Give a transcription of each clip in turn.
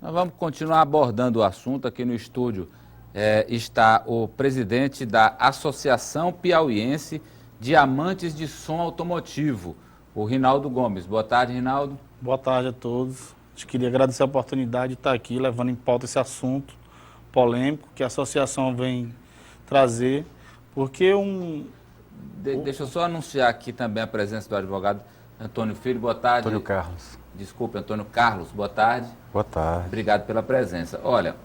Nós vamos continuar abordando o assunto. Aqui no estúdio está o presidente da Associação Piauiense de Amantes de Som Automotivo, o Rinaldo Gomes. Boa tarde, Rinaldo. Boa tarde a todos. Queria agradecer a oportunidade de estar aqui levando em pauta esse assunto polêmico que a associação vem trazer, porque Deixa eu só anunciar aqui também a presença do advogado Antônio Filho. Boa tarde. Antônio Carlos. Desculpe, Antônio Carlos. Boa tarde. Boa tarde. Obrigado pela presença. Olha,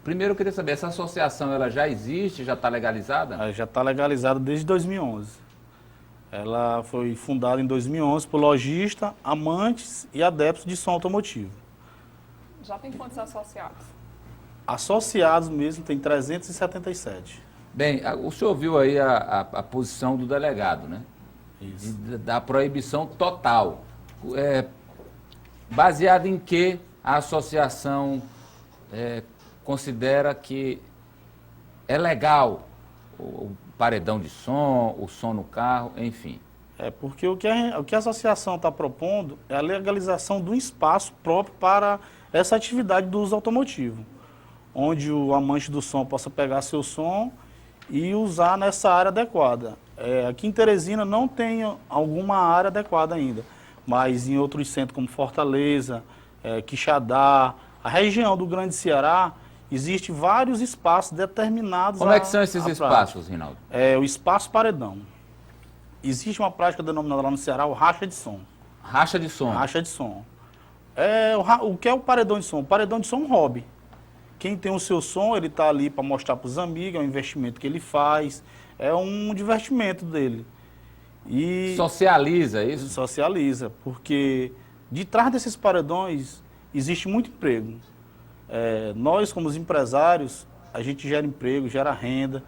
primeiro eu queria saber, essa associação ela já existe, já está legalizada? Ela já está legalizada desde 2011. Ela foi fundada em 2011 por lojistas, amantes e adeptos de som automotivo. Já tem quantos associados? Associados mesmo tem 377. Bem, o senhor viu aí a posição do delegado, né? Isso. Da proibição total. Baseado em que a associação considera que é legal o paredão de som, o som no carro, enfim. Porque o que a associação está propondo é a legalização de um espaço próprio para essa atividade do uso automotivo, onde o amante do som possa pegar seu som e usar nessa área adequada. Aqui em Teresina não tem alguma área adequada ainda, mas em outros centros como Fortaleza, Quixadá, a região do Grande Ceará, existem vários espaços determinados. Como é que são esses espaços, Rinaldo? O espaço paredão. Existe uma prática denominada lá no Ceará, o racha de som. Racha de som. Racha de som. O que é o paredão de som? O paredão de som é um hobby. Quem tem o seu som, ele está ali para mostrar para os amigos, é um investimento que ele faz, é um divertimento dele. E socializa isso? Socializa, porque de trás desses paredões existe muito emprego. Nós, como os empresários, a gente gera emprego, gera renda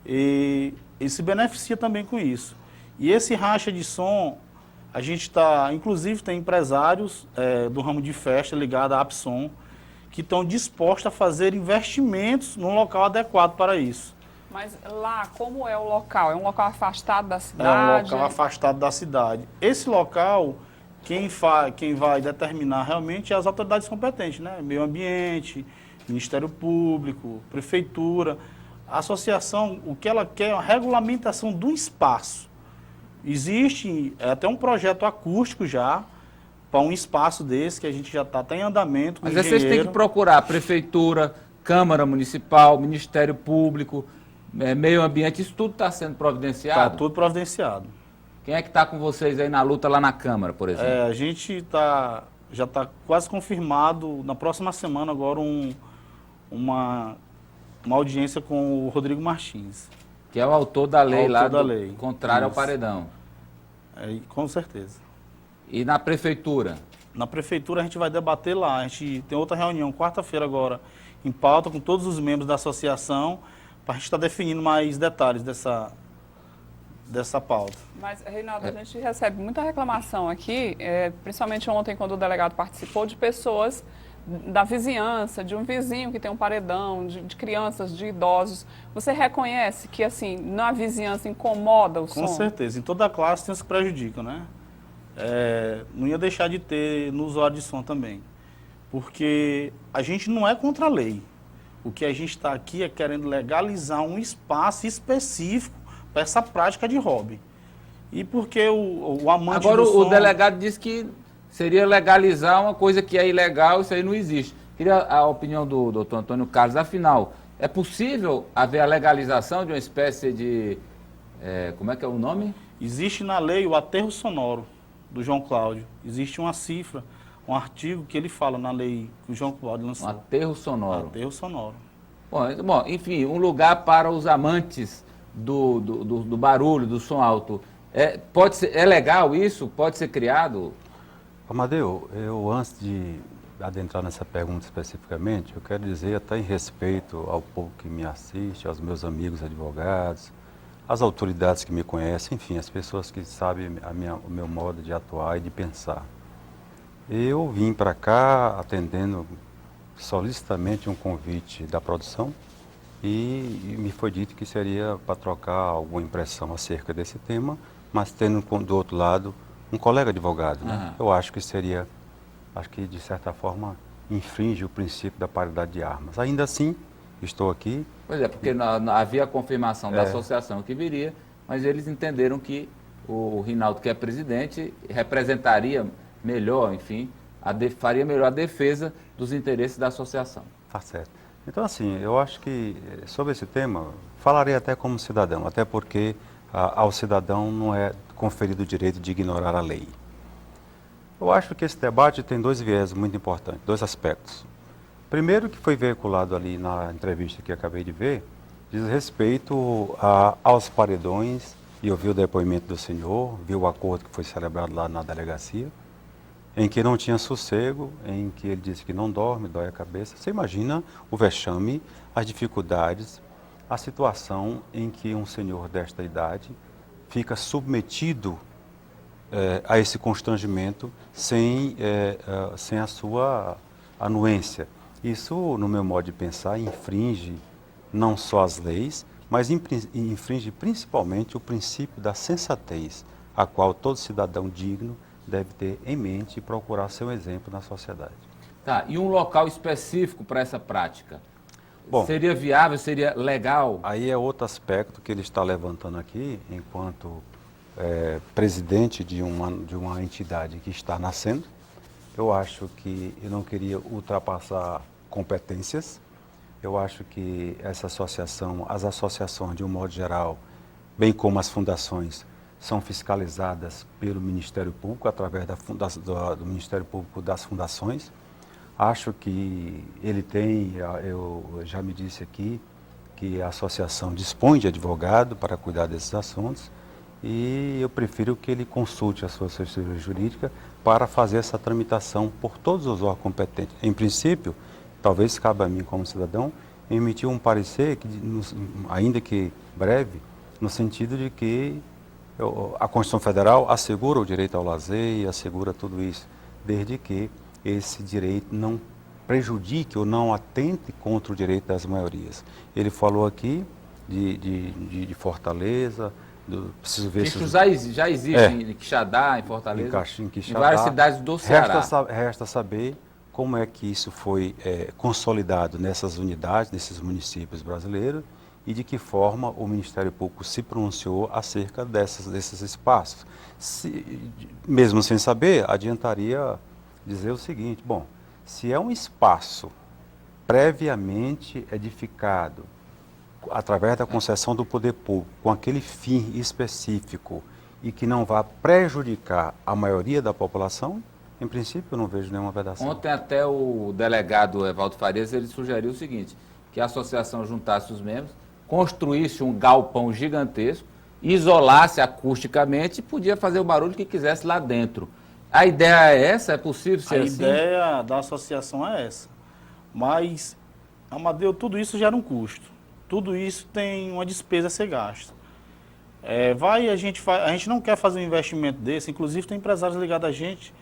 e se beneficia também com isso. E esse racha de som, a gente está, inclusive tem empresários do ramo de festa ligado à Apsom, que estão dispostos a fazer investimentos num local adequado para isso. Mas lá, como é o local? É um local afastado da cidade? É um local afastado da cidade. Esse local, quem vai determinar realmente é as autoridades competentes, né? Meio Ambiente, Ministério Público, Prefeitura. A associação, o que ela quer é a regulamentação do espaço. Existe até um projeto acústico já, para um espaço desse, que a gente já está até em andamento com Mas vocês têm que procurar Prefeitura, Câmara Municipal, Ministério Público, Meio Ambiente, isso tudo está sendo providenciado? Está tudo providenciado. Quem é que está com vocês aí na luta lá na Câmara, por exemplo? A gente já está quase confirmado, na próxima semana agora, uma audiência com o Rodrigo Martins. Que é o autor da lei lei. Contrário Isso. ao paredão. Com certeza. E na Prefeitura? Na Prefeitura a gente vai debater lá. A gente tem outra reunião quarta-feira agora em pauta com todos os membros da associação para a gente estar definindo mais detalhes dessa pauta. Mas, Reinaldo, a gente recebe muita reclamação aqui, principalmente ontem quando o delegado participou, de pessoas da vizinhança, de um vizinho que tem um paredão, de crianças, de idosos. Você reconhece que, assim, na vizinhança incomoda o som? Com certeza. Em toda a classe tem os que prejudicam, né? Não ia deixar de ter no usuário de som também. Porque a gente não é contra a lei. O que a gente está aqui é querendo legalizar um espaço específico para essa prática de hobby. E porque o amante Agora, do som... o delegado disse que seria legalizar uma coisa que é ilegal, isso aí não existe. Queria a opinião do doutor Antônio Carlos. Afinal, é possível haver a legalização de uma espécie de... como é que é o nome? Existe na lei o aterro sonoro do João Cláudio. Existe uma cifra, um artigo que ele fala na lei que o João Cláudio lançou. Um aterro sonoro. Aterro sonoro. Bom, enfim, um lugar para os amantes do barulho, do som alto. É legal isso? Pode ser criado? Amadeu, antes de adentrar nessa pergunta especificamente, eu quero dizer, até em respeito ao povo que me assiste, aos meus amigos advogados, às autoridades que me conhecem, enfim, as pessoas que sabem o meu modo de atuar e de pensar. Eu vim para cá atendendo solicitamente um convite da produção e me foi dito que seria para trocar alguma impressão acerca desse tema, mas tendo do outro lado um colega advogado, né? Eu acho que seria, acho que de certa forma infringe o princípio da paridade de armas. Ainda assim, estou aqui. Pois é, porque havia a confirmação da associação que viria, mas eles entenderam que o Rinaldo, que é presidente, representaria melhor, enfim, faria melhor a defesa dos interesses da associação. Tá certo. Então, assim, eu acho que sobre esse tema, falarei até como cidadão, até porque ao cidadão não é conferido o direito de ignorar a lei. Eu acho que esse debate tem dois viés muito importantes, dois aspectos. Primeiro, que foi veiculado ali na entrevista que acabei de ver, diz respeito aos paredões, e eu vi o depoimento do senhor, vi o acordo que foi celebrado lá na delegacia, em que não tinha sossego, em que ele disse que não dorme, dói a cabeça. Você imagina o vexame, as dificuldades, a situação em que um senhor desta idade fica submetido a esse constrangimento sem a sua anuência. Isso, no meu modo de pensar, infringe não só as leis, mas infringe principalmente o princípio da sensatez, a qual todo cidadão digno deve ter em mente e procurar ser um exemplo na sociedade. Tá, e um local específico para essa prática? Bom, seria viável, seria legal? Aí é outro aspecto que ele está levantando aqui, enquanto presidente de uma entidade que está nascendo. Eu acho que eu não queria ultrapassar competências. Eu acho que essa associação, as associações de um modo geral, bem como as fundações, são fiscalizadas pelo Ministério Público, através do Ministério Público das fundações. Acho que ele tem, eu já me disse aqui, que a associação dispõe de advogado para cuidar desses assuntos e eu prefiro que ele consulte a sua assessoria jurídica para fazer essa tramitação por todos os órgãos competentes. Em princípio, talvez cabe a mim como cidadão emitir um parecer, ainda que breve, no sentido de que a Constituição Federal assegura o direito ao lazer e assegura tudo isso, desde que esse direito não prejudique ou não atente contra o direito das maiorias. Ele falou aqui de Fortaleza, preciso ver Isso se... já existe em Quixadá, em Fortaleza, em Quixadá, em várias cidades do Ceará. Resta saber como é que isso foi consolidado nessas unidades, nesses municípios brasileiros, e de que forma o Ministério Público se pronunciou acerca desses espaços. Mesmo sem saber, adiantaria dizer o seguinte: bom, se é um espaço previamente edificado, através da concessão do poder público, com aquele fim específico e que não vá prejudicar a maioria da população, em princípio eu não vejo nenhuma vedação. Ontem até o delegado Evaldo Farias, ele sugeriu o seguinte, que a associação juntasse os membros, construísse um galpão gigantesco, isolasse acusticamente e podia fazer o barulho que quisesse lá dentro. A ideia é essa? É possível ser assim? A ideia da associação é essa. Mas, Amadeu, tudo isso gera um custo. Tudo isso tem uma despesa a ser gasta. A gente não quer fazer um investimento desse, inclusive tem empresários ligados a gente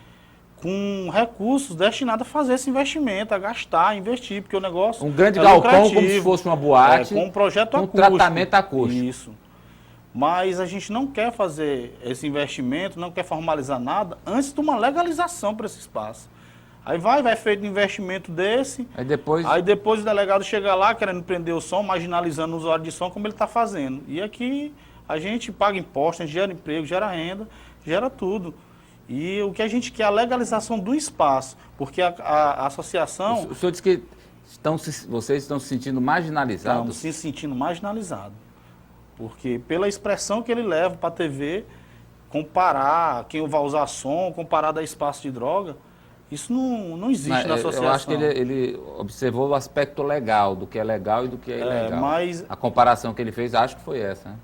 com recursos destinados a fazer esse investimento, a gastar, a investir, porque o negócio um grande galpão como se fosse uma boate, com um projeto com acústico. Tratamento acústico. Isso. Mas a gente não quer fazer esse investimento, não quer formalizar nada antes de uma legalização para esse espaço. Aí vai feito um investimento desse, aí depois o delegado chega lá querendo prender o som, marginalizando o usuário de som como ele está fazendo. E aqui a gente paga impostos, a gente gera emprego, gera renda, gera tudo. E o que a gente quer é a legalização do espaço, porque a associação... O senhor disse que vocês estão se sentindo marginalizados? Estamos se sentindo marginalizados. Porque pela expressão que ele leva para a TV, comparar quem vai usar som, comparar da espaço de droga, isso não existe na associação. Eu acho que ele observou o aspecto legal, do que é legal e do que é ilegal. Mas a comparação que ele fez, acho que foi essa. Né?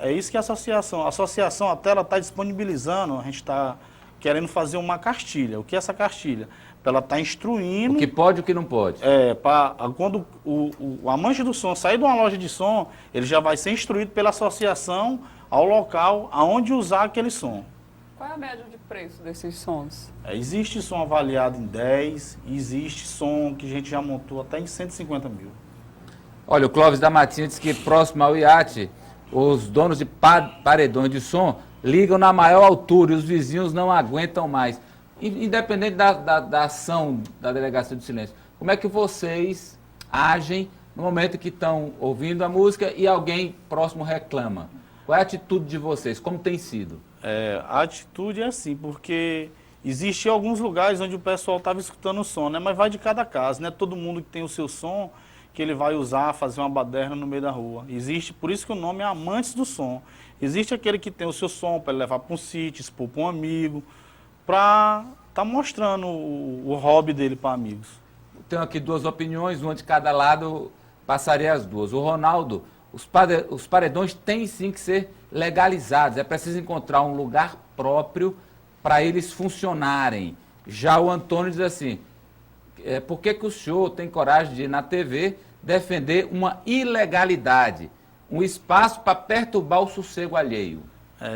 É isso que a associação até ela está disponibilizando, a gente está querendo fazer uma cartilha. O que é essa cartilha? Ela está instruindo... O que pode e o que não pode. Quando o amante do som sair de uma loja de som, ele já vai ser instruído pela associação ao local aonde usar aquele som. Qual é a média de preço desses sons? Existe som avaliado em 10, existe som que a gente já montou até em 150 mil. Olha, o Clóvis da Matinha disse que próximo ao iate, os donos de paredões de som ligam na maior altura e os vizinhos não aguentam mais. independente da ação da Delegacia do Silêncio, como é que vocês agem no momento que estão ouvindo a música e alguém próximo reclama? Qual é a atitude de vocês? Como tem sido? A atitude é assim, porque existem alguns lugares onde o pessoal estava escutando o som, né? Mas vai de cada casa, né? Todo mundo que tem o seu som, que ele vai usar, fazer uma baderna no meio da rua. Existe, por isso que o nome é Amantes do Som. Existe aquele que tem o seu som para levar para um sítio, expor para um amigo, para estar mostrando o hobby dele para amigos. Tenho aqui duas opiniões, uma de cada lado, passarei as duas. O Ronaldo, os paredões têm sim que ser legalizados, é preciso encontrar um lugar próprio para eles funcionarem. Já o Antônio diz assim, por que o senhor tem coragem de ir na TV defender uma ilegalidade, um espaço para perturbar o sossego alheio?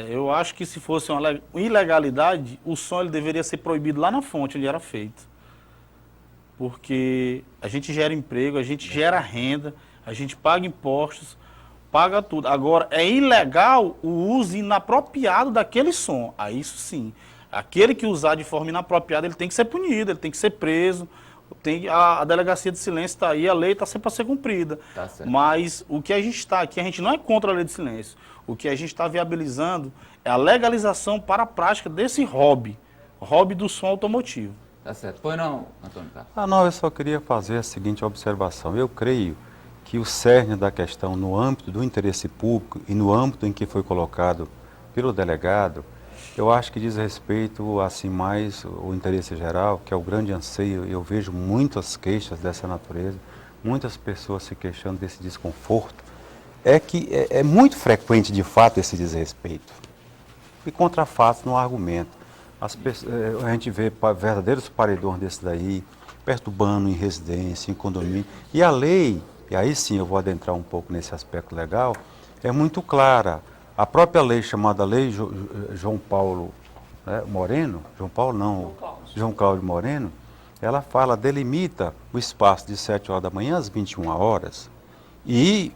Eu acho que se fosse uma ilegalidade, o som ele deveria ser proibido lá na fonte onde era feito. Porque a gente gera emprego, a gente gera renda, a gente paga impostos, paga tudo. Agora, é ilegal o uso inapropriado daquele som. Aí isso sim. Aquele que usar de forma inapropriada, ele tem que ser punido, ele tem que ser preso. A delegacia de silêncio está aí, a lei está sempre para ser cumprida. Tá certo. Mas o que a gente está aqui, a gente não é contra a lei de silêncio. O que a gente está viabilizando é a legalização para a prática desse hobby do som automotivo. Tá certo. Pois não, Antônio Carlos? Não, eu só queria fazer a seguinte observação. Eu creio que o cerne da questão no âmbito do interesse público e no âmbito em que foi colocado pelo delegado, eu acho que diz respeito, assim, mais o interesse geral, que é o grande anseio. Eu vejo muitas queixas dessa natureza, muitas pessoas se queixando desse desconforto. É que é muito frequente, de fato, esse desrespeito. E contra fatos no argumento. A gente vê verdadeiros paredões desses daí, perturbando em residência, em condomínio. E a lei, e aí sim eu vou adentrar um pouco nesse aspecto legal, é muito clara. A própria lei chamada Lei João Paulo Moreno, João Cláudio Moreno, ela fala, delimita o espaço de 7 horas da manhã às 21 horas e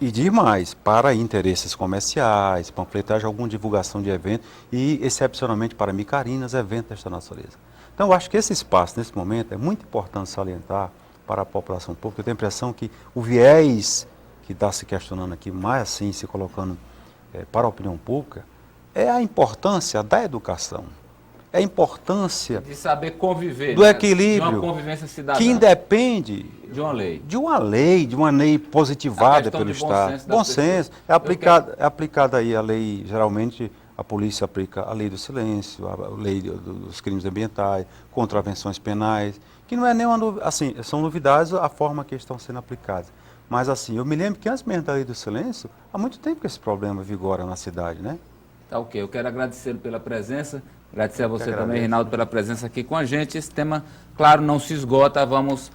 diz mais, para interesses comerciais, panfletagem, alguma divulgação de evento e, excepcionalmente, para micarinas, eventos desta natureza. Então, eu acho que esse espaço, nesse momento, é muito importante salientar para a população pública. Eu tenho a impressão que o viés que está se questionando aqui, mais assim, se colocando para a opinião pública, é a importância da educação. É a importância de saber conviver, do equilíbrio, de uma convivência cidadã, que independe de uma lei. De uma lei positivada pelo Estado. Bom senso. É aplicada aí a lei, geralmente a polícia aplica a lei do silêncio, a lei dos crimes ambientais, contravenções penais, que não é nenhuma, assim, são novidades a forma que estão sendo aplicadas. Mas assim, eu me lembro que antes mesmo da lei do silêncio, há muito tempo que esse problema vigora na cidade, né? Tá ok, eu quero agradecer pela presença, agradecer a você também, Reinaldo, pela presença aqui com a gente. Esse tema, claro, não se esgota, vamos